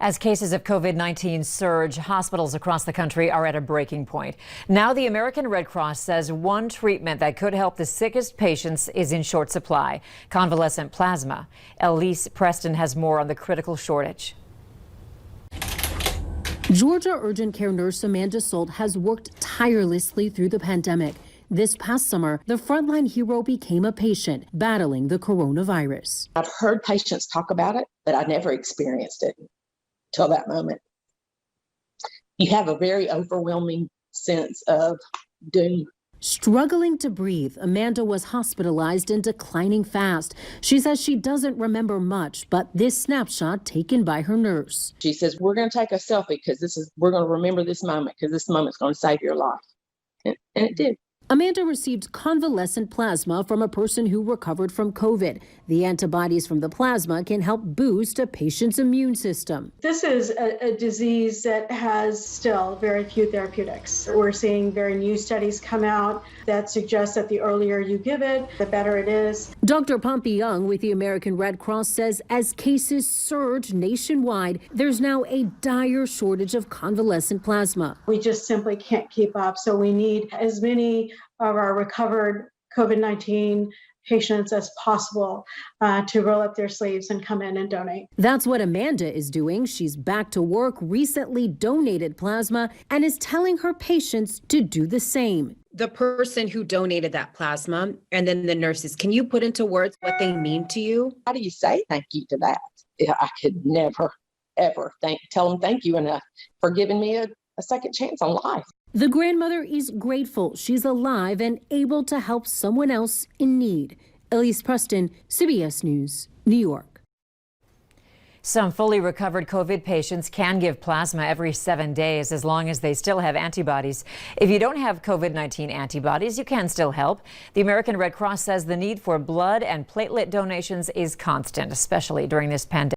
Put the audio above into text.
As cases of COVID-19 surge, hospitals across the country are at a breaking point. Now the American Red Cross says one treatment that could help the sickest patients is in short supply: convalescent plasma. Elise Preston has more on the critical shortage. Georgia urgent care nurse Amanda Salt has worked tirelessly through the pandemic. This past summer, the frontline hero became a patient battling the coronavirus. I've heard patients talk about it, but I never experienced it till that moment. You have a very overwhelming sense of doom. Struggling to breathe, Amanda was hospitalized and declining fast. She says she doesn't remember much, but this snapshot taken by her nurse. She says, "We're going to take a selfie because we're going to remember this moment because this moment's going to save your life." And it did. Amanda received convalescent plasma from a person who recovered from COVID. The antibodies from the plasma can help boost a patient's immune system. This is a disease that has still very few therapeutics. We're seeing very new studies come out that suggest that the earlier you give it, the better it is. Dr. Pompey Young with the American Red Cross says as cases surge nationwide, there's now a dire shortage of convalescent plasma. We just simply can't keep up. So we need as many of our recovered COVID-19 patients as possible to roll up their sleeves and come in and donate. That's what Amanda is doing. She's back to work, recently donated plasma, and is telling her patients to do the same. The person who donated that plasma and then the nurses, can you put into words what they mean to you? How do you say thank you to that? I could never, ever tell them thank you enough for giving me a second chance on life. The grandmother is grateful she's alive and able to help someone else in need. Elise Preston, CBS News, New York. Some fully recovered COVID patients can give plasma every 7 days as long as they still have antibodies. If you don't have COVID-19 antibodies, you can still help. The American Red Cross says the need for blood and platelet donations is constant, especially during this pandemic.